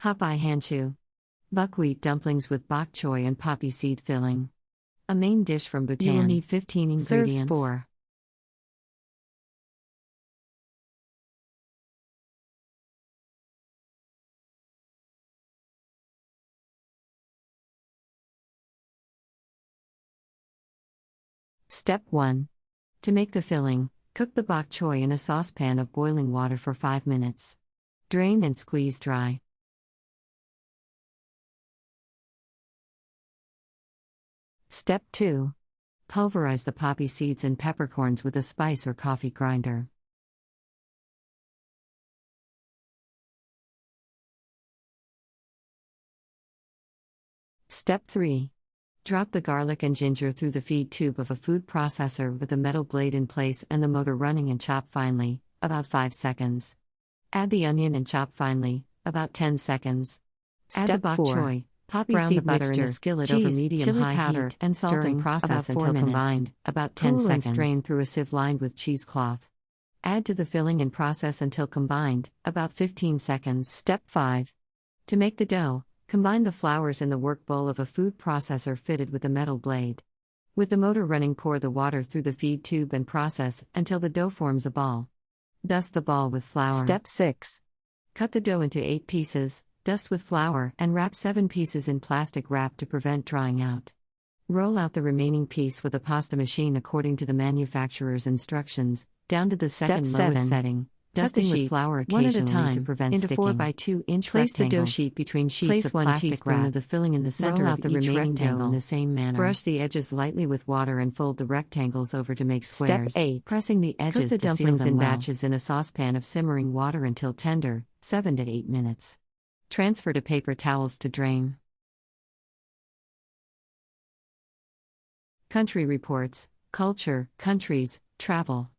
Hapai Hantue. Buckwheat dumplings with bok choy and poppy seed filling. A main dish from Bhutan. You will need 15 ingredients. Serves 4. Step 1. To make the filling, cook the bok choy in a saucepan of boiling water for 5 minutes. Drain and squeeze dry. Step 2. Pulverize the poppy seeds and peppercorns with a spice or coffee grinder. Step 3. Drop the garlic and ginger through the feed tube of a food processor with the metal blade in place and the motor running, and chop finely, about 5 seconds. Add the onion and chop finely, about 10 seconds. Add the bok choy, poppy seed butter in a skillet over medium-high powder heat, and stirring process until combined, about 10 seconds. And strain through a sieve lined with cheesecloth. Add to the filling and process until combined, about 15 seconds. Step 5. To make the dough, combine the flours in the work bowl of a food processor fitted with a metal blade. With the motor running, pour the water through the feed tube and process until the dough forms a ball. Dust the ball with flour. Step 6. Cut the dough into 8 pieces, dust with flour, and wrap 7 pieces in plastic wrap to prevent drying out. Roll out the remaining piece with a pasta machine according to the manufacturer's instructions, down to the second lowest setting. Dusting with flour occasionally one at a time to prevent into sticking. 4 by 2 inch Place rectangles. The dough sheet between sheets Place of plastic wrap of the filling in the center Roll out of the each remaining rectangle dough in the same manner. Brush the edges lightly with water and fold the rectangles over to make squares. Step 8. Pressing the edges Cook the to dumplings seal them in batches in a saucepan of simmering water until tender, 7 to 8 minutes. Transfer to paper towels to drain. Country Reports, Culture, Countries, Travel.